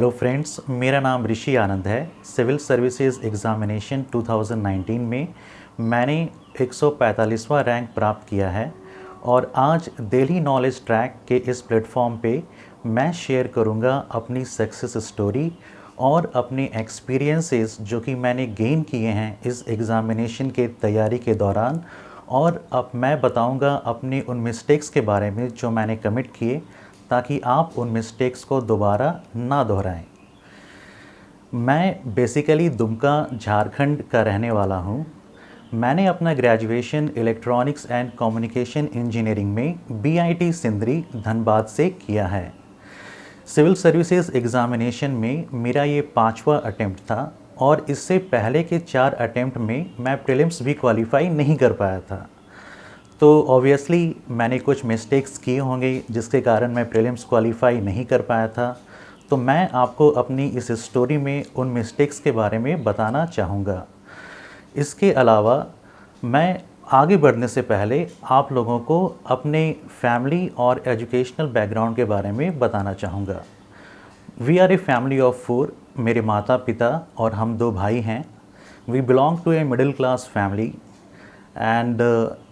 Hello friends, मेरा नाम ऋषि आनंद है। सिविल सर्विसेज एग्ज़ामिनेशन 2019 में मैंने 145वां रैंक प्राप्त किया है और आज डेली नॉलेज ट्रैक के इस प्लेटफॉर्म पे मैं शेयर करूंगा अपनी सक्सेस स्टोरी और अपने एक्सपीरियंसेस जो कि मैंने गेन किए हैं इस एग्ज़ामिनेशन के तैयारी के दौरान। और अब मैं बताऊंगा अपने उन मिस्टेक्स के बारे में जो मैंने कमिट किए, ताकि आप उन मिस्टेक्स को दोबारा ना दोहराएं। मैं बेसिकली दुमका झारखंड का रहने वाला हूं। मैंने अपना graduation electronics and communication engineering में बीआईटी सिंदरी धनबाद से किया है। सिविल सर्विसेज एग्ज़ामिनेशन में मेरा ये 5वां अटेम्प्ट था और इससे पहले के 4 अटेम्प्ट में मैं प्रीलिम्स भी क्वालिफाई नहीं कर पाया था। तो ऑब्वियसली मैंने कुछ मिस्टेक्स किए होंगे जिसके कारण मैं प्रीलिम्स क्वालिफाई नहीं कर पाया था। तो मैं आपको अपनी इस स्टोरी में उन मिस्टेक्स के बारे में बताना चाहूँगा। इसके अलावा मैं आगे बढ़ने से पहले आप लोगों को अपने फैमिली और एजुकेशनल बैकग्राउंड के बारे में बताना चाहूँगा। We are a family of 4। मेरे माता पिता और हम 2 भाई हैं। We belong to a middle class family and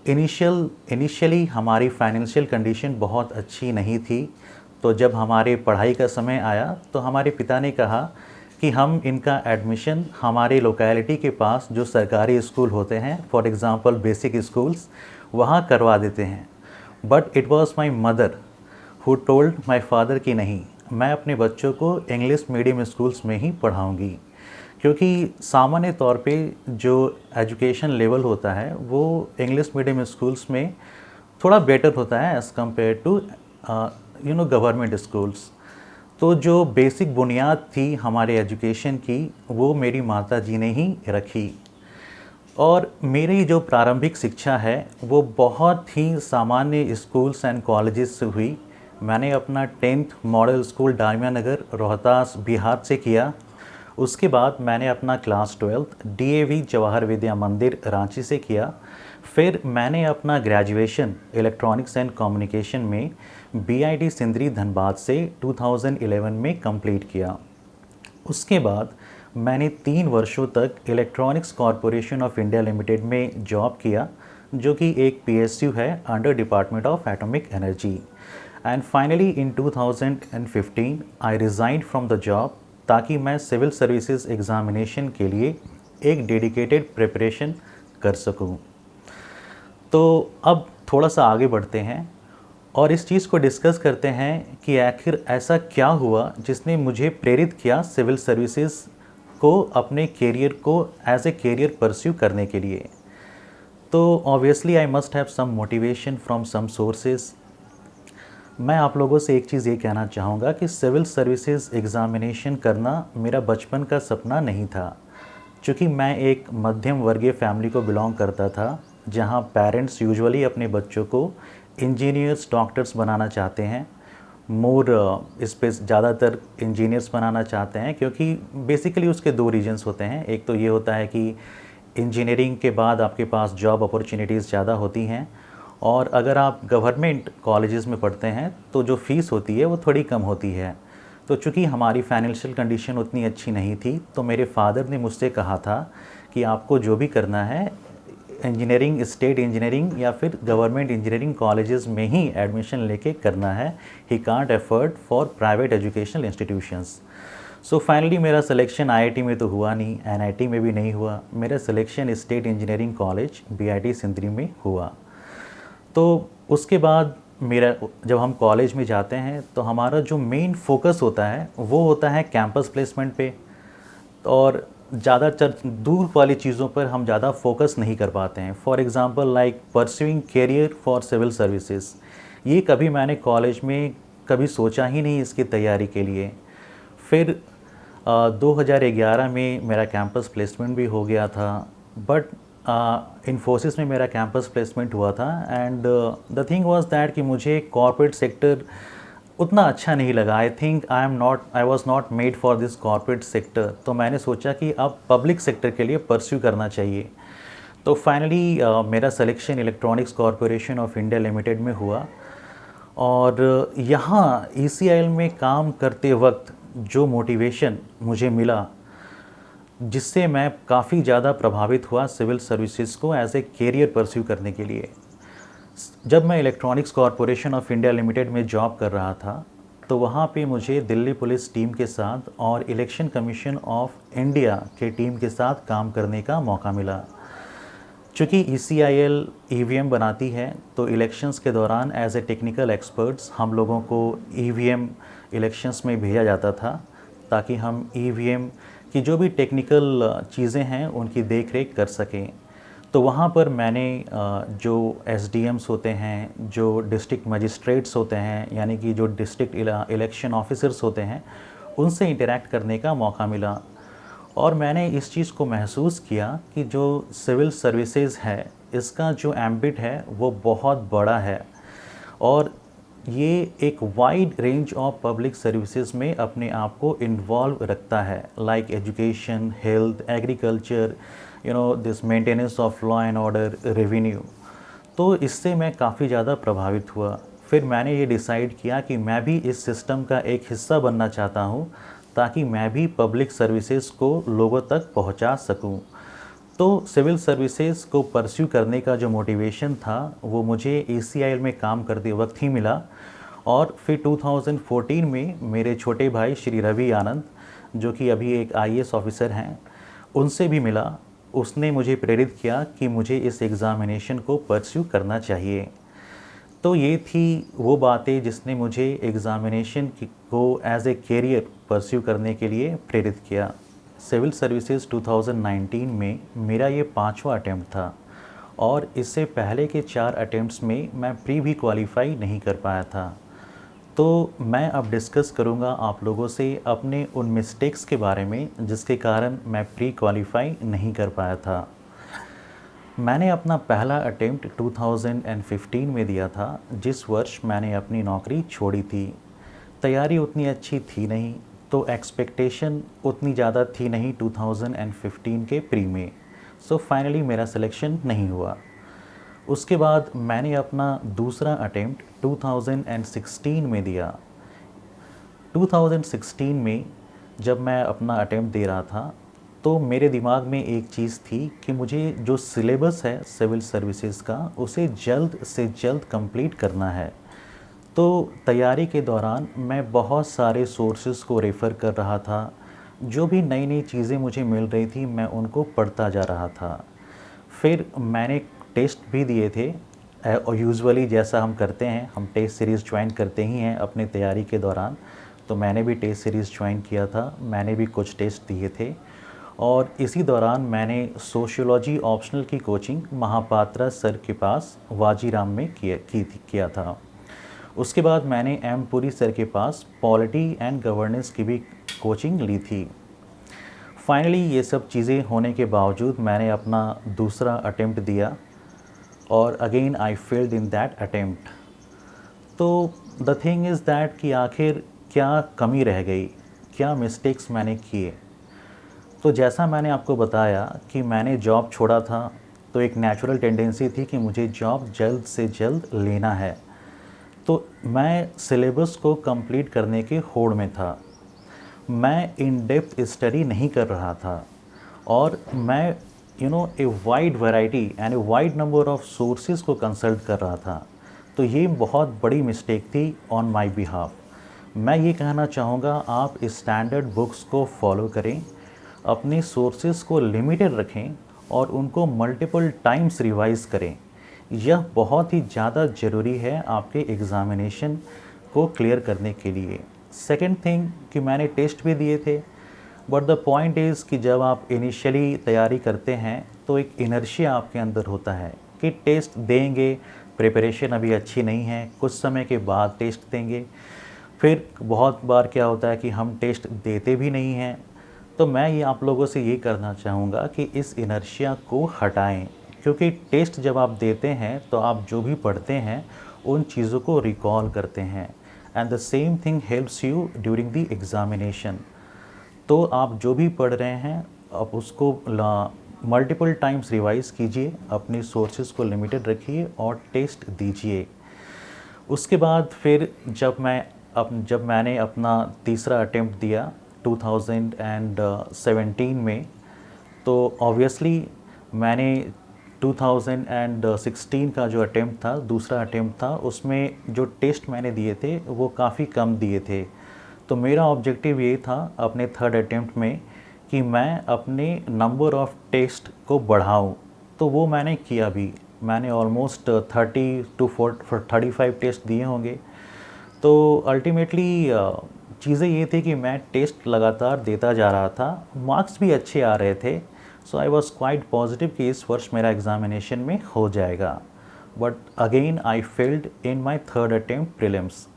initially हमारी फाइनेंशियल कंडीशन बहुत अच्छी नहीं थी। तो जब हमारे पढ़ाई का समय आया तो हमारे पिता ने कहा कि हम इनका एडमिशन हमारे लोकेलिटी के पास जो सरकारी स्कूल होते हैं, फॉर एग्ज़ाम्पल बेसिक स्कूल्स, वहाँ करवा देते हैं। But it was my mother who told my father कि नहीं, मैं अपने बच्चों को इंग्लिश मीडियम स्कूल्स में ही पढ़ाऊँगी, क्योंकि सामान्य तौर पे जो एजुकेशन लेवल होता है वो इंग्लिश मीडियम स्कूल्स में थोड़ा बेटर होता है as compare to government schools. तो जो बेसिक बुनियाद थी हमारे एजुकेशन की वो मेरी माता जी ने ही रखी। और मेरी जो प्रारंभिक शिक्षा है वो बहुत ही सामान्य स्कूल्स एंड कॉलेजेस से हुई। मैंने अपना 10th मॉडल स्कूल डालमिया नगर रोहतास बिहार से किया। उसके बाद मैंने अपना क्लास 12th डीएवी जवाहर विद्या मंदिर रांची से किया। फिर मैंने अपना ग्रेजुएशन इलेक्ट्रॉनिक्स एंड कम्युनिकेशन में बीआईटी सिंदरी धनबाद से 2011 में कंप्लीट किया। उसके बाद मैंने 3 वर्षों तक electronics corporation of India limited में जॉब किया, जो कि एक पीएसयू है under department of atomic energy. And finally in 2015 I resigned from the job, ताकि मैं सिविल सर्विसेज एग्ज़ामिनेशन के लिए एक डेडिकेटेड प्रिपरेशन कर सकूं। तो अब थोड़ा सा आगे बढ़ते हैं और इस चीज़ को डिस्कस करते हैं कि आखिर ऐसा क्या हुआ जिसने मुझे प्रेरित किया सिविल सर्विसेज को अपने कैरियर को एज ए कैरियर परस्यू करने के लिए। तो obviously I must have some motivation from some sources. मैं आप लोगों से एक चीज़ ये कहना चाहूँगा कि सिविल सर्विसेज एग्ज़ामिनेशन करना मेरा बचपन का सपना नहीं था, क्योंकि मैं एक मध्यम वर्गीय फैमिली को बिलोंग करता था, जहाँ पेरेंट्स यूजुअली अपने बच्चों को इंजीनियर्स डॉक्टर्स बनाना चाहते हैं। इस पे ज़्यादातर इंजीनियर्स बनाना चाहते हैं, क्योंकि बेसिकली उसके 2 रीजंस होते हैं। एक तो ये होता है कि इंजीनियरिंग के बाद आपके पास जॉब अपॉर्चुनिटीज़ ज़्यादा होती हैं, और अगर आप गवर्नमेंट कॉलेजेस में पढ़ते हैं तो जो फ़ीस होती है वो थोड़ी कम होती है। तो चूँकि हमारी फाइनेंशियल कंडीशन उतनी अच्छी नहीं थी, तो मेरे फादर ने मुझसे कहा था कि आपको जो भी करना है इंजीनियरिंग, स्टेट इंजीनियरिंग या फिर गवर्नमेंट इंजीनियरिंग कॉलेजेस में ही एडमिशन लेके करना है। He can't afford for private educational institutions. So finally मेरा सिलेक्शन आईआईटी में तो हुआ नहीं, एनआईटी में भी नहीं हुआ। मेरा selection state engineering college BIT Sindri में हुआ। तो उसके बाद जब हम कॉलेज में जाते हैं तो हमारा जो मेन फोकस होता है वो होता है कैंपस प्लेसमेंट पे, और ज़्यादातर दूर वाली चीज़ों पर हम ज़्यादा फोकस नहीं कर पाते हैं। For example like pursuing career for civil services, ये कभी मैंने कॉलेज में कभी सोचा ही नहीं इसकी तैयारी के लिए। फिर 2011 में मेरा कैंपस प्लेसमेंट भी हो गया था, बट इन्फोसिस में मेरा कैंपस प्लेसमेंट हुआ था। And the thing was that कि मुझे कॉर्पोरेट सेक्टर उतना अच्छा नहीं लगा। आई was not made for this corporate sector. तो मैंने सोचा कि अब पब्लिक सेक्टर के लिए परस्यू करना चाहिए। तो फाइनली मेरा selection electronics corporation of India limited में हुआ। और यहाँ ईसीआईएल में काम करते वक्त जो मोटिवेशन मुझे मिला, जिससे मैं काफ़ी ज़्यादा प्रभावित हुआ सिविल सर्विसेज को एज ए कैरियर परस्यू करने के लिए। जब मैं electronics corporation of India limited में जॉब कर रहा था, तो वहाँ पे मुझे दिल्ली पुलिस टीम के साथ और इलेक्शन कमीशन ऑफ इंडिया के टीम के साथ काम करने का मौका मिला। चूँकि ECIL EVM बनाती है, तो इलेक्शंस के दौरान एज ए टेक्निकल एक्सपर्ट्स हम लोगों को EVM इलेक्शंस में भेजा जाता था, ताकि हम EVM की जो भी टेक्निकल चीज़ें हैं उनकी देख रेख कर सकें। तो वहाँ पर मैंने जो SDMs होते हैं, जो डिस्ट्रिक्ट मजिस्ट्रेट्स होते हैं, यानी कि जो डिस्ट्रिक्ट इलेक्शन ऑफिसर्स होते हैं, उनसे इंटरेक्ट करने का मौका मिला। और मैंने इस चीज़ को महसूस किया कि जो सिविल सर्विसेज है, इसका जो एम्बिट है वो बहुत बड़ा है, और ये एक wide range of public services में अपने आप को इन्वॉल्व रखता है, like education, health, agriculture, this maintenance of law and order, revenue. तो इससे मैं काफ़ी ज़्यादा प्रभावित हुआ। फिर मैंने ये डिसाइड किया कि मैं भी इस सिस्टम का एक हिस्सा बनना चाहता हूँ, ताकि मैं भी पब्लिक सर्विसेज को लोगों तक पहुँचा सकूँ। तो सिविल सर्विसेज को परस्यू करने का जो मोटिवेशन था, वो मुझे ECIL में काम करते वक्त ही मिला। और फिर 2014 में मेरे छोटे भाई श्री रवि आनंद, जो कि अभी एक IAS ऑफिसर हैं, उनसे भी मिला। उसने मुझे प्रेरित किया कि मुझे इस एग्ज़ामिनेशन को परस्यू करना चाहिए। तो ये थी वो बातें जिसने मुझे एग्ज़ामिनेशन को एज ए कैरियर परस्यू करने के लिए प्रेरित किया। सिविल सर्विसेज 2019 में मेरा ये 5वां अटैम्प्ट था, और इससे पहले के 4 अटैम्प्ट्स में मैं प्री भी क्वालिफाई नहीं कर पाया था। तो मैं अब डिस्कस करूँगा आप लोगों से अपने उन मिस्टेक्स के बारे में जिसके कारण मैं प्री क्वालिफाई नहीं कर पाया था। मैंने अपना पहला अटेम्प्ट 2015 में दिया था, जिस वर्ष मैंने अपनी नौकरी छोड़ी थी। तैयारी उतनी अच्छी थी नहीं, तो एक्सपेक्टेशन उतनी ज़्यादा थी नहीं 2015 के प्री में। सो फाइनली मेरा सिलेक्शन नहीं हुआ। उसके बाद मैंने अपना दूसरा अटेम्प्ट 2016 में दिया। 2016 में जब मैं अपना अटेम्प्ट दे रहा था, तो मेरे दिमाग में एक चीज़ थी कि मुझे जो सिलेबस है सिविल सर्विसेज का, उसे जल्द से जल्द कंप्लीट करना है। तो तैयारी के दौरान मैं बहुत सारे सोर्सेज को रेफ़र कर रहा था। जो भी नई नई चीज़ें मुझे मिल रही थी, मैं उनको पढ़ता जा रहा था। फिर मैंने टेस्ट भी दिए थे, और यूजुअली जैसा हम करते हैं, हम टेस्ट सीरीज़ ज्वाइन करते ही हैं अपनी तैयारी के दौरान। तो मैंने भी टेस्ट सीरीज़ ज्वाइन किया था, मैंने भी कुछ टेस्ट दिए थे। और इसी दौरान मैंने सोशियोलॉजी ऑप्शनल की कोचिंग महापात्रा सर के पास वाजीराम में किया था। उसके बाद मैंने M पुरी सर के पास पॉलिटी एंड गवर्नेंस की भी कोचिंग ली थी। फाइनली ये सब चीज़ें होने के बावजूद मैंने अपना दूसरा अटेम्प्ट दिया, और again I failed in that attempt. तो द थिंग इज़ दैट कि आखिर क्या कमी रह गई, क्या मिस्टेक्स मैंने किए। तो जैसा मैंने आपको बताया कि मैंने जॉब छोड़ा था, तो एक नेचुरल टेंडेंसी थी कि मुझे जॉब जल्द से जल्द लेना है। तो मैं सिलेबस को कंप्लीट करने के होड़ में था। मैं इन डेप्थ स्टडी नहीं कर रहा था, और मैं a wide variety and a wide number of sources को कंसल्ट कर रहा था। तो ये बहुत बड़ी मिस्टेक थी ऑन माय बिहाफ। मैं ये कहना चाहूँगा, आप स्टैंडर्ड बुक्स को फॉलो करें, अपने सोर्सेज को लिमिटेड रखें, और उनको मल्टीपल टाइम्स रिवाइज़ करें। यह बहुत ही ज़्यादा ज़रूरी है आपके एग्ज़ामिनेशन को क्लियर करने के लिए। सेकंड थिंग कि मैंने टेस्ट भी दिए थे, बट द पॉइंट इज़ कि जब आप इनिशियली तैयारी करते हैं, तो एक इनर्शिया आपके अंदर होता है कि टेस्ट देंगे, प्रिपरेशन अभी अच्छी नहीं है, कुछ समय के बाद टेस्ट देंगे। फिर बहुत बार क्या होता है कि हम टेस्ट देते भी नहीं हैं। तो मैं ये आप लोगों से ये करना चाहूँगा कि इस इनर्शिया को हटाएं, क्योंकि टेस्ट जब आप देते हैं, तो आप जो भी पढ़ते हैं उन चीज़ों को रिकॉल करते हैं, and the same thing helps you during the examination. तो आप जो भी पढ़ रहे हैं, आप उसको मल्टीपल टाइम्स रिवाइज़ कीजिए, अपनी सोर्सेज को लिमिटेड रखिए और टेस्ट दीजिए। उसके बाद फिर जब मैं अब जब मैंने अपना तीसरा अटेम्प्ट दिया 2017 में, तो ऑब्वियसली मैंने 2016 का जो अटेम्प्ट था, दूसरा अटेम्प्ट था, उसमें जो टेस्ट मैंने दिए थे वो काफ़ी कम दिए थे। तो मेरा ऑब्जेक्टिव ये था अपने थर्ड अटेम्प्ट में कि मैं अपने नंबर ऑफ़ टेस्ट को बढ़ाऊं। तो वो मैंने किया भी। मैंने ऑलमोस्ट 30 to 35 टेस्ट दिए होंगे। तो अल्टीमेटली चीज़ें ये थी कि मैं टेस्ट लगातार देता जा रहा था, मार्क्स भी अच्छे आ रहे थे। सो आई वॉज क्वाइट पॉजिटिव कि इस वर्ष मेरा एग्ज़ामिनेशन में हो जाएगा। But again I failed in my third attempt prelims.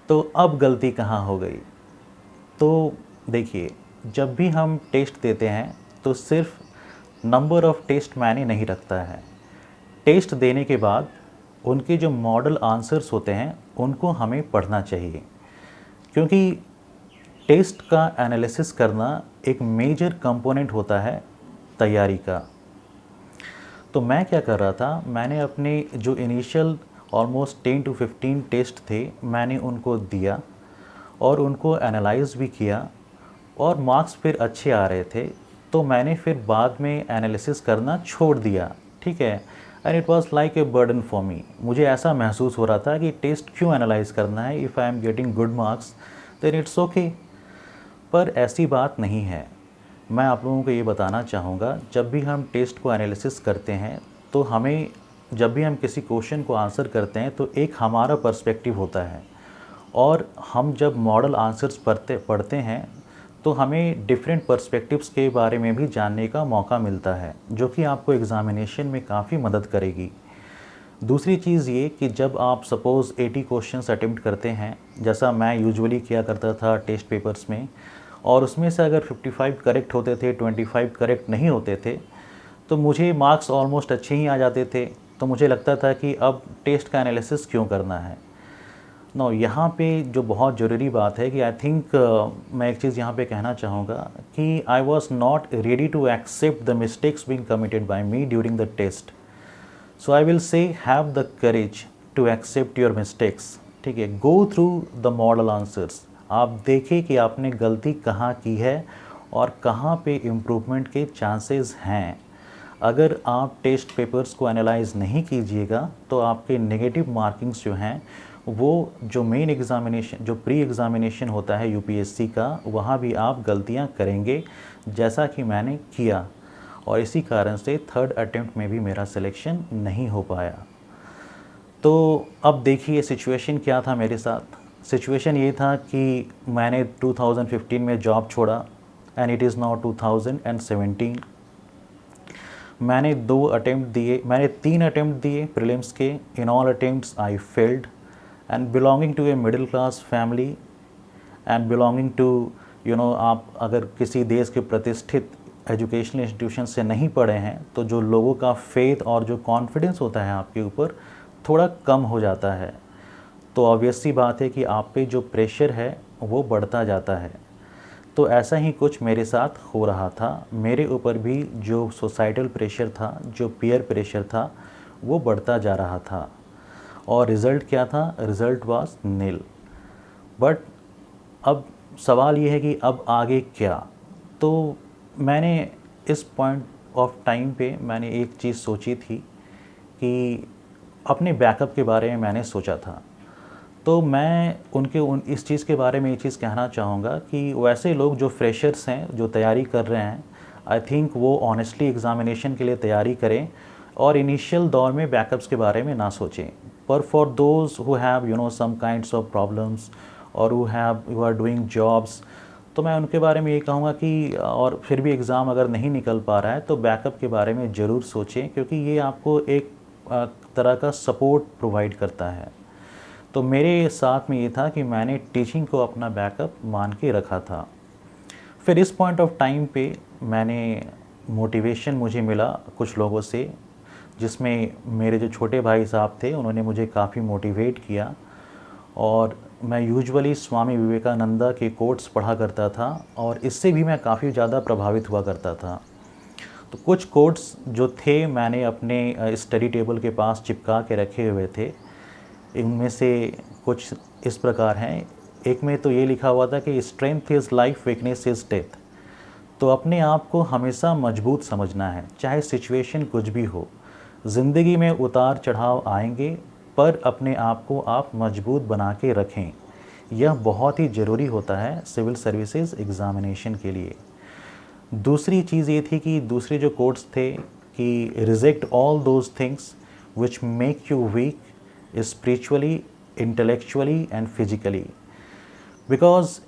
तो अब गलती कहाँ हो गई? तो देखिए, जब भी हम टेस्ट देते हैं तो सिर्फ नंबर ऑफ़ टेस्ट मायने नहीं रखता है। टेस्ट देने के बाद उनके जो मॉडल आंसर्स होते हैं उनको हमें पढ़ना चाहिए, क्योंकि टेस्ट का एनालिसिस करना एक मेजर कंपोनेंट होता है तैयारी का। तो मैं क्या कर रहा था, मैंने अपने जो इनिशियल ऑलमोस्ट 10 to 15 टेस्ट थे, मैंने उनको दिया और उनको एनालाइज भी किया और मार्क्स फिर अच्छे आ रहे थे। तो मैंने फिर बाद में एनालिसिस करना छोड़ दिया, ठीक है। And it was like a burden for me. मुझे ऐसा महसूस हो रहा था कि टेस्ट क्यों एनालाइज करना है, if I am getting good marks then it's okay. पर ऐसी बात नहीं है। मैं आप लोगों को ये बताना चाहूँगा, जब भी हम टेस्ट को एनालिसिस करते हैं तो हमें, जब भी हम किसी क्वेश्चन को आंसर करते हैं तो एक हमारा पर्सपेक्टिव होता है, और हम जब मॉडल आंसर्स पढ़ते हैं तो हमें डिफरेंट पर्सपेक्टिव्स के बारे में भी जानने का मौका मिलता है, जो कि आपको एग्ज़ामिनेशन में काफ़ी मदद करेगी। दूसरी चीज़ ये कि जब आप सपोज़ 80 क्वेश्चंस अटेम्प्ट करते हैं, जैसा मैं यूजुअली किया करता था टेस्ट पेपर्स में, और उसमें से अगर 55 करेक्ट होते थे, 25 करेक्ट नहीं होते थे, तो मुझे मार्क्स ऑलमोस्ट अच्छे ही आ जाते थे। तो मुझे लगता था कि अब टेस्ट का एनालिसिस क्यों करना है। नो, यहाँ पे जो बहुत ज़रूरी बात है कि आई थिंक मैं एक चीज़ यहाँ पे कहना चाहूँगा कि I was not ready to accept the mistakes being committed by me during the test. So I will say have the courage to accept your mistakes, ठीक है। Go through the model answers, आप देखें कि आपने गलती कहाँ की है और कहाँ पे इम्प्रूवमेंट के चांसेस हैं। अगर आप टेस्ट पेपर्स को एनालाइज नहीं कीजिएगा तो आपके नेगेटिव मार्किंग्स जो हैं वो जो मेन एग्ज़ामिनेशन, जो प्री एग्ज़ामिनेशन होता है यूपीएससी का, वहाँ भी आप गलतियाँ करेंगे, जैसा कि मैंने किया। और इसी कारण से थर्ड अटेम्प्ट में भी मेरा सिलेक्शन नहीं हो पाया। तो अब देखिए सिचुएशन क्या था मेरे साथ। सिचुएशन ये था कि मैंने 2015 में जॉब छोड़ा एंड इट इज़ नाउ 2017। मैंने 3 अटेम्प्ट दिए प्रीलिम्स के। In all attempts I failed, and belonging to a middle class family and belonging to आप अगर किसी देश के प्रतिष्ठित एजुकेशनल इंस्टीट्यूशन से नहीं पढ़े हैं तो जो लोगों का फेथ और जो कॉन्फिडेंस होता है आपके ऊपर थोड़ा कम हो जाता है। तो ऑब्वियस सी बात है कि आप पे जो प्रेशर है वो बढ़ता जाता है। तो ऐसा ही कुछ मेरे साथ हो रहा था। मेरे ऊपर भी जो सोसाइटल प्रेशर था, जो पीयर प्रेशर था, वो बढ़ता जा रहा था। और रिज़ल्ट क्या था? Result was nil. बट अब सवाल ये है कि अब आगे क्या? तो मैंने इस पॉइंट ऑफ टाइम पे मैंने एक चीज़ सोची थी कि अपने बैकअप के बारे में मैंने सोचा था। तो मैं इस चीज़ के बारे में ये चीज़ कहना चाहूँगा कि वैसे लोग जो फ्रेशर्स हैं, जो तैयारी कर रहे हैं, आई थिंक वो ऑनेस्टली एग्ज़ामिनेशन के लिए तैयारी करें और इनिशियल दौर में बैकअप्स के बारे में ना सोचें। पर for those who have some kinds of problems और हु आर डूइंग जॉब्स, तो मैं उनके बारे में ये कहूँगा कि और फिर भी एग्ज़ाम अगर नहीं निकल पा रहा है तो बैकअप के बारे में ज़रूर सोचें, क्योंकि ये आपको एक तरह का सपोर्ट प्रोवाइड करता है। तो मेरे साथ में ये था कि मैंने टीचिंग को अपना बैकअप मान के रखा था। फिर इस पॉइंट ऑफ टाइम पे मैंने मोटिवेशन मुझे मिला कुछ लोगों से, जिसमें मेरे जो छोटे भाई साहब थे उन्होंने मुझे काफ़ी मोटिवेट किया। और मैं यूजुअली स्वामी विवेकानंदा के कोट्स पढ़ा करता था और इससे भी मैं काफ़ी ज़्यादा प्रभावित हुआ करता था। तो कुछ कोट्स जो थे मैंने अपने स्टडी टेबल के पास चिपका के रखे हुए थे। इनमें से कुछ इस प्रकार हैं। एक में तो ये लिखा हुआ था कि strength is life, weakness is death. तो अपने आप को हमेशा मजबूत समझना है, चाहे सिचुएशन कुछ भी हो। ज़िंदगी में उतार चढ़ाव आएंगे, पर अपने आप को आप मजबूत बना के रखें। यह बहुत ही ज़रूरी होता है सिविल सर्विसेज एग्ज़ामिनेशन के लिए। दूसरी चीज़ ये थी कि दूसरे जो कोट्स थे कि reject all those things which make you weak spiritually, intellectually and physically. Because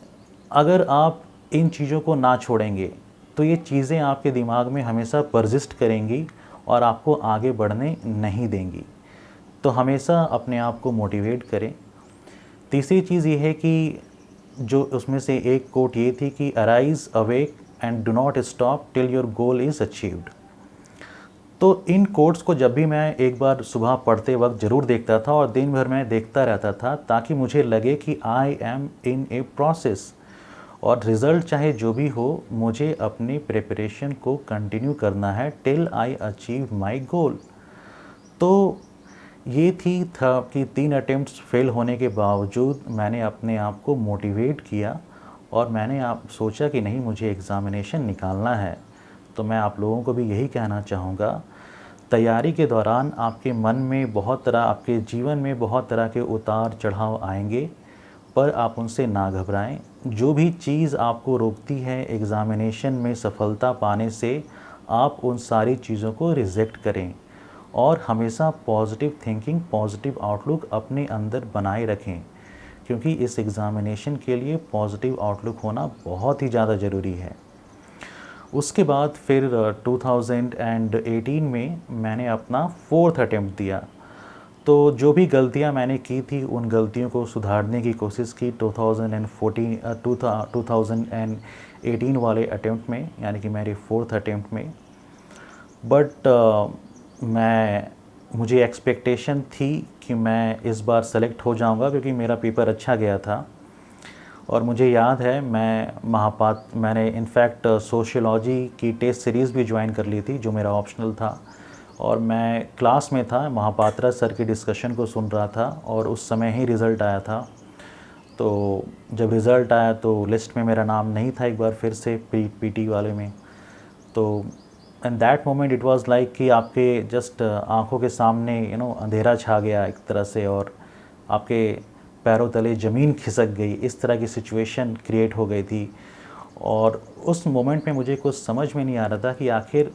अगर आप इन चीज़ों को ना छोड़ेंगे तो ये चीज़ें आपके दिमाग में हमेशा परसिस्ट करेंगी और आपको आगे बढ़ने नहीं देंगी। तो हमेशा अपने आप को मोटिवेट करें। तीसरी चीज़ ये है कि जो उसमें से एक कोट ये थी कि arise awake and do not stop till your goal is achieved. तो इन कोट्स को जब भी मैं एक बार सुबह पढ़ते वक्त ज़रूर देखता था और दिन भर मैं देखता रहता था, ताकि मुझे लगे कि I am in a process, और रिज़ल्ट चाहे जो भी हो, मुझे अपनी प्रिपरेशन को कंटिन्यू करना है टिल आई अचीव माई गोल। तो ये थी था कि 3 अटेम्प्ट्स फेल होने के बावजूद मैंने अपने आप को मोटिवेट किया और मैंने आप सोचा कि नहीं, मुझे एग्ज़ामिनेशन निकालना है। तो मैं आप लोगों को भी यही कहना चाहूँगा, तैयारी के दौरान आपके मन में बहुत तरह, आपके जीवन में बहुत तरह के उतार चढ़ाव आएंगे, पर आप उनसे ना घबराएं। जो भी चीज़ आपको रोकती है एग्ज़ामिनेशन में सफलता पाने से, आप उन सारी चीज़ों को रिजेक्ट करें और हमेशा पॉजिटिव थिंकिंग, पॉजिटिव आउटलुक अपने अंदर बनाए रखें, क्योंकि इस एग्ज़ामिनेशन के लिए पॉजिटिव आउटलुक होना बहुत ही ज़्यादा ज़रूरी है। उसके बाद फिर 2018 में मैंने अपना 4th अटेम्प्ट दिया। तो जो भी गलतियां मैंने की थी, उन गलतियों को सुधारने की कोशिश की 2018 वाले अटेम्प्ट में, यानी कि मेरे 4th अटेम्प्ट में। बट मुझे एक्सपेक्टेशन थी कि मैं इस बार सेलेक्ट हो जाऊंगा, क्योंकि मेरा पेपर अच्छा गया था। और मुझे याद है मैंने इनफैक्ट सोशियोलॉजी की टेस्ट सीरीज़ भी ज्वाइन कर ली थी, जो मेरा ऑप्शनल था। और मैं क्लास में था, महापात्रा सर की डिस्कशन को सुन रहा था, और उस समय ही रिज़ल्ट आया था। तो जब रिज़ल्ट आया तो लिस्ट में मेरा नाम नहीं था एक बार फिर से पीटी वाले में। तो and that moment it was like कि आपके जस्ट आंखों के सामने अंधेरा छा गया एक तरह से, और आपके पैरों तले ज़मीन खिसक गई, इस तरह की सिचुएशन क्रिएट हो गई थी। और उस मोमेंट में मुझे कुछ समझ में नहीं आ रहा था कि आखिर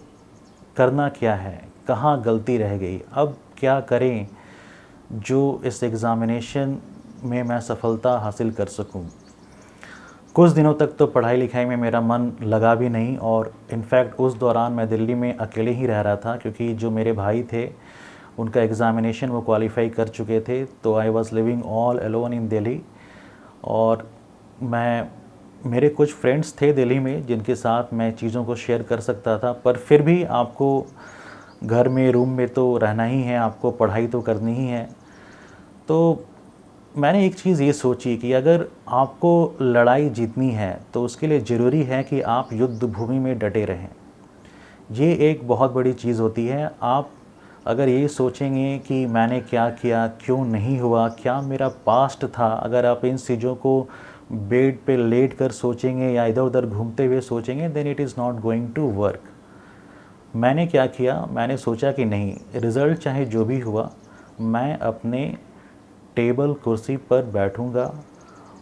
करना क्या है, कहाँ गलती रह गई, अब क्या करें जो इस एग्ज़ामिनेशन में मैं सफलता हासिल कर सकूं। कुछ दिनों तक तो पढ़ाई लिखाई में मेरा मन लगा भी नहीं, और इनफैक्ट उस दौरान मैं दिल्ली में अकेले ही रह रहा था, क्योंकि जो मेरे भाई थे उनका एग्ज़ामिनेशन वो क्वालिफ़ाई कर चुके थे। तो I was living all alone in Delhi. और मेरे कुछ फ्रेंड्स थे दिल्ली में जिनके साथ मैं चीज़ों को शेयर कर सकता था, पर फिर भी आपको घर में, रूम में तो रहना ही है, आपको पढ़ाई तो करनी ही है। तो मैंने एक चीज़ ये सोची कि अगर आपको लड़ाई जीतनी है तो उसके लिए ज़रूरी है कि आप युद्ध भूमि में डटे रहें। ये एक बहुत बड़ी चीज़ होती है। आप अगर ये सोचेंगे कि मैंने क्या किया, क्यों नहीं हुआ, क्या मेरा पास्ट था, अगर आप इन चीज़ों को बेड पे लेट कर सोचेंगे या इधर उधर घूमते हुए सोचेंगे, then it is not going to work. मैंने क्या किया, मैंने सोचा कि नहीं, रिज़ल्ट चाहे जो भी हुआ, मैं अपने टेबल कुर्सी पर बैठूंगा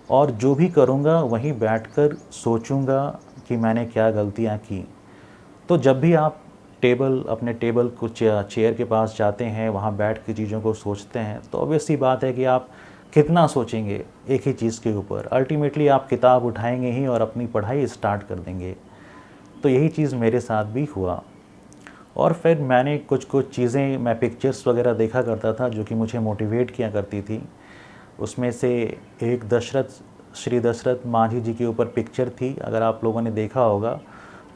और जो भी करूंगा वहीं बैठकर सोचूंगा कि मैंने क्या गलतियां की। तो जब भी आप अपने टेबल को चेयर के पास जाते हैं, वहाँ बैठ के चीज़ों को सोचते हैं, तो ऑब्वियस सी बात है कि आप कितना सोचेंगे एक ही चीज़ के ऊपर। अल्टीमेटली आप किताब उठाएंगे ही और अपनी पढ़ाई स्टार्ट कर देंगे। तो यही चीज़ मेरे साथ भी हुआ। और फिर मैंने कुछ चीज़ें, मैं पिक्चर्स वगैरह देखा करता था जो कि मुझे मोटिवेट किया करती थी। उसमें से एक श्री दशरथ मांझी जी के ऊपर पिक्चर थी, अगर आप लोगों ने देखा होगा।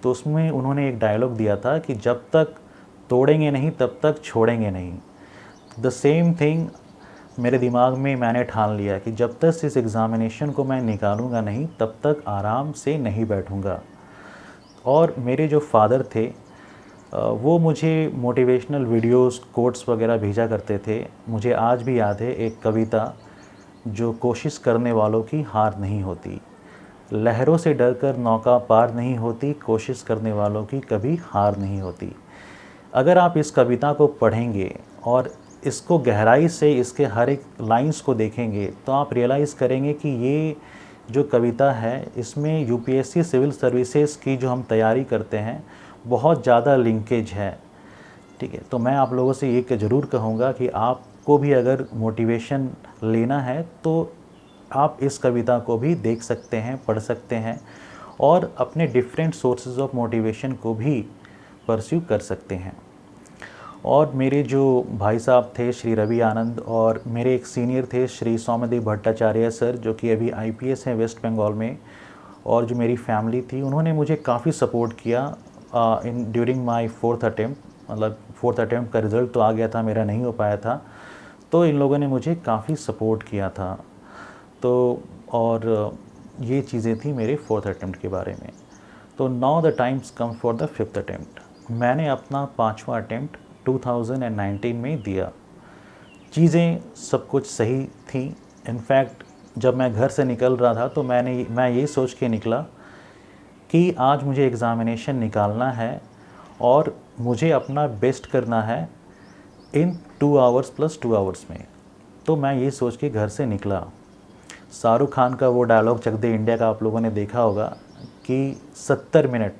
तो उसमें उन्होंने एक डायलॉग दिया था कि जब तक तोड़ेंगे नहीं तब तक छोड़ेंगे नहीं। द सेम थिंग मेरे दिमाग में मैंने ठान लिया कि जब तक इस एग्ज़ामिनेशन को मैं निकालूंगा नहीं, तब तक आराम से नहीं बैठूंगा। और मेरे जो फादर थे वो मुझे मोटिवेशनल वीडियोस, कोट्स वगैरह भेजा करते थे। मुझे आज भी याद है एक कविता जो कोशिश करने वालों की हार नहीं होती। लहरों से डरकर नौका पार नहीं होती, कोशिश करने वालों की कभी हार नहीं होती। अगर आप इस कविता को पढ़ेंगे और इसको गहराई से इसके हर एक लाइंस को देखेंगे तो आप रियलाइज़ करेंगे कि ये जो कविता है इसमें यूपीएससी सिविल सर्विसेज की जो हम तैयारी करते हैं बहुत ज़्यादा लिंकेज है। ठीक है, तो मैं आप लोगों से ये ज़रूर कहूँगा कि आपको भी अगर मोटिवेशन लेना है तो आप इस कविता को भी देख सकते हैं, पढ़ सकते हैं और अपने डिफरेंट सोर्सेज ऑफ मोटिवेशन को भी परस्यू कर सकते हैं। और मेरे जो भाई साहब थे श्री रवि आनंद और मेरे एक सीनियर थे श्री सौम्यदेव भट्टाचार्य सर, जो कि अभी आईपीएस हैं वेस्ट बंगाल में, और जो मेरी फैमिली थी उन्होंने मुझे काफ़ी सपोर्ट किया in during my fourth attempt. मतलब फोर्थ अटेम्प्ट का रिज़ल्ट तो आ गया था, मेरा नहीं हो पाया था, तो इन लोगों ने मुझे काफ़ी सपोर्ट किया था। तो और ये चीज़ें थी मेरे फोर्थ अटेम्प्ट के बारे में। तो now the times come for the fifth attempt. मैंने अपना 5वां अटेम्प्ट 2019 में दिया। चीज़ें सब कुछ सही थी। इनफैक्ट जब मैं घर से निकल रहा था तो मैं ये सोच के निकला कि आज मुझे एग्ज़ामिनेशन निकालना है और मुझे अपना बेस्ट करना है इन 2 आवर्स प्लस 2 आवर्स में। तो मैं ये सोच के घर से निकला। शाहरुख खान का वो डायलॉग चक दे इंडिया का आप लोगों ने देखा होगा कि 70 मिनट,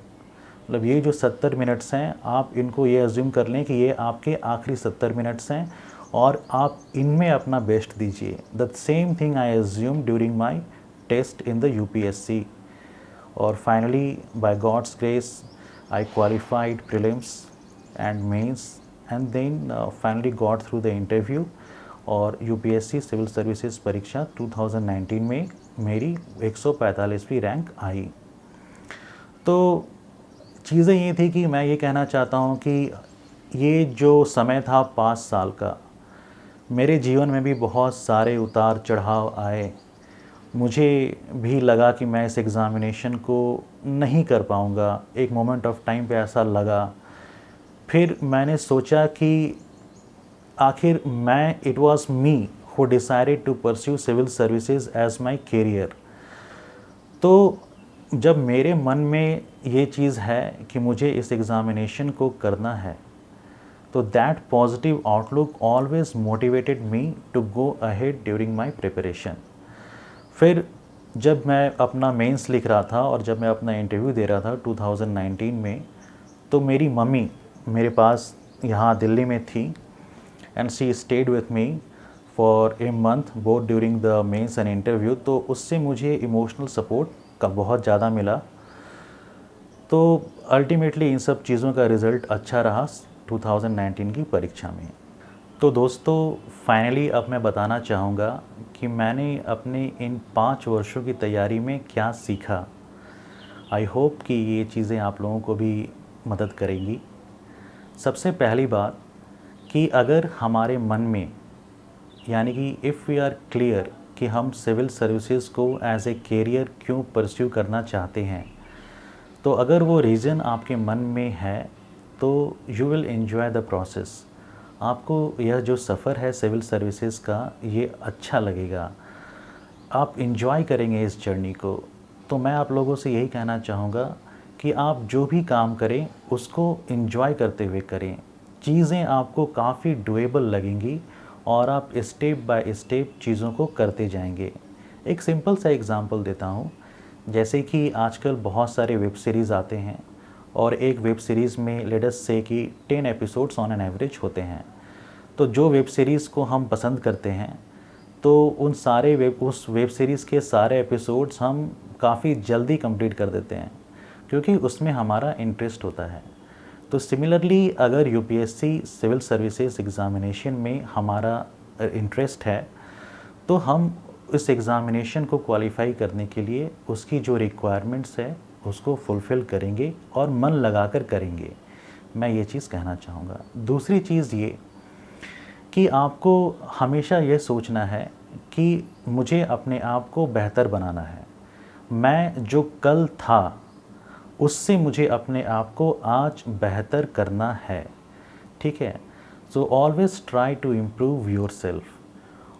मतलब ये जो 70 मिनट्स हैं आप इनको ये अज्यूम कर लें कि ये आपके आखिरी 70 मिनट्स हैं और आप इनमें अपना बेस्ट दीजिए। The same thing I assume during my test in the UPSC. और finally by God's grace I qualified prelims and mains and then finally got through the interview और यूपीएससी सिविल सर्विसेज परीक्षा 2019 में मेरी 145वीं rank आई। तो चीज़ें ये थी कि मैं ये कहना चाहता हूँ कि ये जो समय था 5 साल का, मेरे जीवन में भी बहुत सारे उतार चढ़ाव आए। मुझे भी लगा कि मैं इस एग्ज़ामिनेशन को नहीं कर पाऊँगा, एक मोमेंट ऑफ टाइम पे ऐसा लगा। फिर मैंने सोचा कि आखिर it was me who decided to pursue civil services as my career. तो जब मेरे मन में ये चीज़ है कि मुझे इस एग्ज़ामिनेशन को करना है तो that positive outlook always motivated me to go ahead during my preparation. फिर जब मैं अपना मेंस लिख रहा था और जब मैं अपना इंटरव्यू दे रहा था 2019 में, तो मेरी मम्मी मेरे पास यहाँ दिल्ली में थी and she stayed with me for a month both during the mains and interview. तो उससे मुझे इमोशनल सपोर्ट का बहुत ज़्यादा मिला। तो अल्टीमेटली इन सब चीज़ों का रिज़ल्ट अच्छा रहा 2019 की परीक्षा में। तो दोस्तों फाइनली अब मैं बताना चाहूँगा कि मैंने अपने इन 5 वर्षों की तैयारी में क्या सीखा। आई होप कि ये चीज़ें आप लोगों को भी मदद करेंगी। सबसे पहली बात कि अगर हमारे मन में, यानी कि इफ़ वी आर क्लियर कि हम सिविल सर्विसेज को एज ए कैरियर क्यों परस्यू करना चाहते हैं, तो अगर वो रीज़न आपके मन में है तो you will enjoy the process. आपको यह जो सफ़र है सिविल सर्विसेज का ये अच्छा लगेगा, आप एन्जॉय करेंगे इस जर्नी को। तो मैं आप लोगों से यही कहना चाहूँगा कि आप जो भी काम करें उसको एन्जॉय करते हुए करें। चीज़ें आपको काफ़ी डुएबल लगेंगी और आप स्टेप बाय स्टेप चीज़ों को करते जाएंगे। एक सिंपल सा एग्ज़ाम्पल देता हूँ। जैसे कि आजकल बहुत सारे वेब सीरीज़ आते हैं और एक वेब सीरीज़ में लेट अस से कि 10 एपिसोड्स ऑन एन एवरेज होते हैं। तो जो वेब सीरीज़ को हम पसंद करते हैं तो उस वेब सीरीज़ के सारे एपिसोड्स हम काफ़ी जल्दी कंप्लीट कर देते हैं क्योंकि उसमें हमारा इंटरेस्ट होता है। तो सिमिलरली अगर यूपीएससी सिविल सर्विसेज एग्ज़ामिनेशन में हमारा इंटरेस्ट है तो हम इस एग्ज़ामिनेशन को क्वालिफाई करने के लिए उसकी जो रिक्वायरमेंट्स है उसको फुलफ़िल करेंगे और मन लगाकर करेंगे। मैं ये चीज़ कहना चाहूँगा। दूसरी चीज़ ये कि आपको हमेशा ये सोचना है कि मुझे अपने आप को बेहतर बनाना है। मैं जो कल था उससे मुझे अपने आप को आज बेहतर करना है। ठीक है, so always try to improve yourself.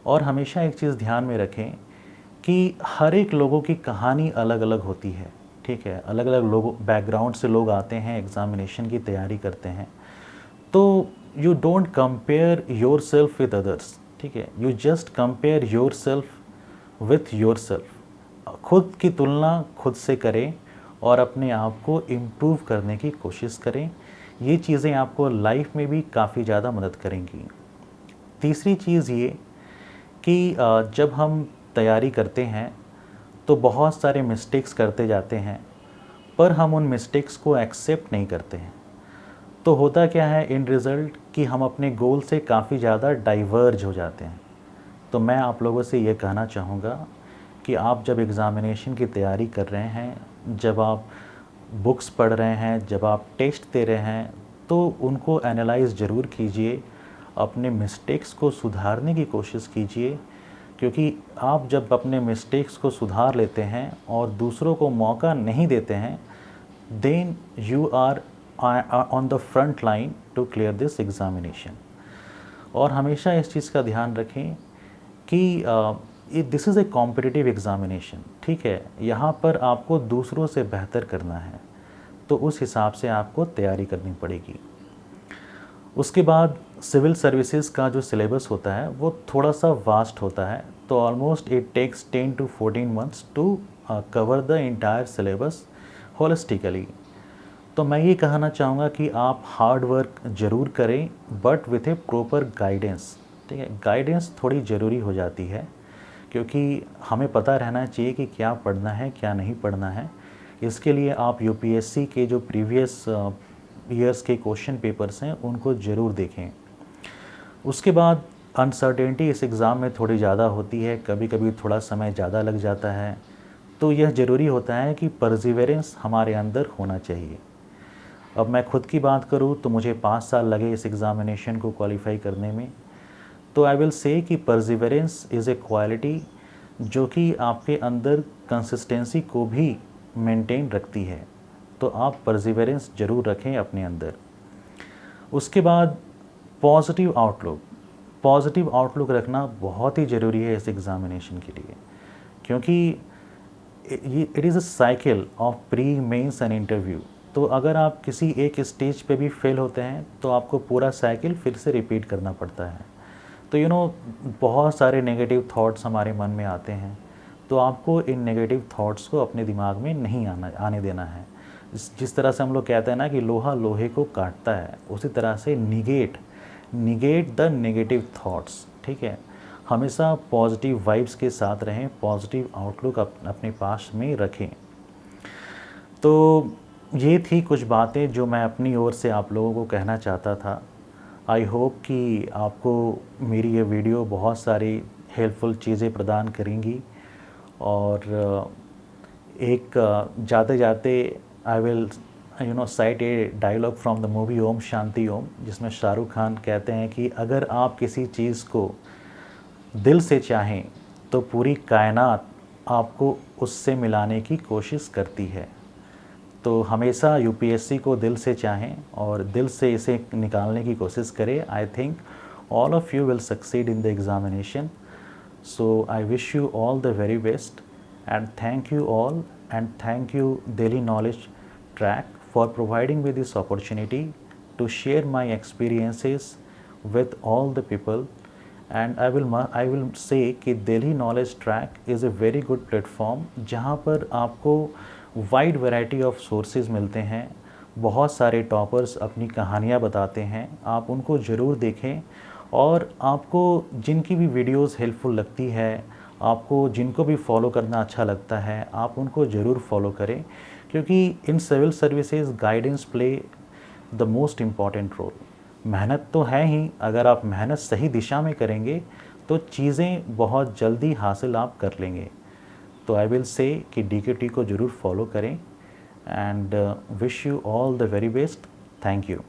और हमेशा एक चीज़ ध्यान में रखें कि हर एक लोगों की कहानी अलग अलग होती है, ठीक है। अलग अलग लोगों बैकग्राउंड से लोग आते हैं, एग्ज़ामिनेशन की तैयारी करते हैं। तो you don't compare your self with others, ठीक है। You just compare your self with your self. खुद की तुलना खुद से करें और अपने आप को इम्प्रूव करने की कोशिश करें। ये चीज़ें आपको लाइफ में भी काफ़ी ज़्यादा मदद करेंगी। तीसरी चीज़ ये कि जब हम तैयारी करते हैं तो बहुत सारे मिस्टेक्स करते जाते हैं, पर हम उन मिस्टेक्स को एक्सेप्ट नहीं करते हैं। तो होता क्या है इन रिज़ल्ट कि हम अपने गोल से काफ़ी ज़्यादा डाइवर्ज हो जाते हैं। तो मैं आप लोगों से ये कहना चाहूँगा कि आप जब एग्ज़ामिनेशन की तैयारी कर रहे हैं, जब आप बुक्स पढ़ रहे हैं, जब आप टेस्ट दे रहे हैं, तो उनको एनालाइज़ ज़रूर कीजिए, अपने मिस्टेक्स को सुधारने की कोशिश कीजिए। क्योंकि आप जब अपने मिस्टेक्स को सुधार लेते हैं और दूसरों को मौका नहीं देते हैं, then you are on the front line to clear this examination. और हमेशा इस चीज़ का ध्यान रखें कि this is a competitive examination, ठीक है। यहाँ पर आपको दूसरों से बेहतर करना है, तो उस हिसाब से आपको तैयारी करनी पड़ेगी। उसके बाद सिविल सर्विसेज का जो सिलेबस होता है वो थोड़ा सा वास्ट होता है, तो almost it takes 10 to 14 months to cover the entire syllabus holistically. तो मैं ये कहना चाहूँगा कि आप हार्ड वर्क ज़रूर करें, but with A proper guidance, ठीक है। गाइडेंस थोड़ी ज़रूरी हो जाती है, क्योंकि हमें पता रहना चाहिए कि क्या पढ़ना है, क्या नहीं पढ़ना है। इसके लिए आप यूपीएससी के जो प्रीवियस ईयर्स के क्वेश्चन पेपर्स हैं उनको ज़रूर देखें। उसके बाद अनसर्टेनिटी इस एग्ज़ाम में थोड़ी ज़्यादा होती है, कभी कभी थोड़ा समय ज़्यादा लग जाता है। तो यह ज़रूरी होता है कि परसिवरेंस हमारे अंदर होना चाहिए। अब मैं खुद की बात करूँ तो मुझे 5 साल लगे इस एग्ज़ामिनेशन को क्वालिफ़ाई करने में। तो आई विल से कि परसिवरेंस इज़ ए क्वालिटी जो कि आपके अंदर कंसिस्टेंसी को भी मेंटेन रखती है। तो आप परसिवरेंस ज़रूर रखें अपने अंदर। उसके बाद पॉजिटिव आउटलुक रखना बहुत ही ज़रूरी है इस एग्ज़ामिनेशन के लिए, क्योंकि it is a cycle of pre mains and interview. तो अगर आप किसी एक स्टेज पे भी फेल होते हैं तो आपको पूरा साइकिल फिर से रिपीट करना पड़ता है। तो बहुत सारे नेगेटिव थॉट्स हमारे मन में आते हैं, तो आपको इन नेगेटिव थॉट्स को अपने दिमाग में नहीं आने देना है। जिस तरह से हम लोग कहते हैं ना कि लोहा लोहे को काटता है, उसी तरह से निगेट द नेगेटिव थॉट्स, ठीक है। हमेशा पॉजिटिव वाइब्स के साथ रहें, पॉजिटिव आउटलुक अपने पास में रखें। तो ये थी कुछ बातें जो मैं अपनी ओर से आप लोगों को कहना चाहता था। आई होप कि आपको मेरी ये वीडियो बहुत सारी हेल्पफुल चीज़ें प्रदान करेंगी। और एक जाते जाते I will cite a dialogue from the movie Om Shanti Om, जिसमें शाहरुख खान कहते हैं कि अगर आप किसी चीज़ को दिल से चाहें तो पूरी कायनात आपको उससे मिलाने की कोशिश करती है। तो हमेशा यूपीएससी को दिल से चाहें और दिल से इसे निकालने की कोशिश करें। I think all of you will succeed in the examination. So I wish you all the very best and thank you all, and thank you Daily Knowledge Track for providing me this opportunity to share my experiences with all the people. And I will say कि Daily Knowledge Track is a very good platform जहाँ पर आपको wide variety of sources मिलते हैं। बहुत सारे toppers अपनी कहानियाँ बताते हैं, आप उनको ज़रूर देखें। और आपको जिनकी भी वीडियोस हेल्पफुल लगती है, आपको जिनको भी फॉलो करना अच्छा लगता है, आप उनको ज़रूर फॉलो करें, क्योंकि in civil services guidance play the most important role. मेहनत तो है ही, अगर आप मेहनत सही दिशा में करेंगे तो चीज़ें बहुत जल्दी हासिल आप कर लेंगे। तो आई विल से कि DKT को ज़रूर फॉलो करें। And wish you all the very best. Thank you.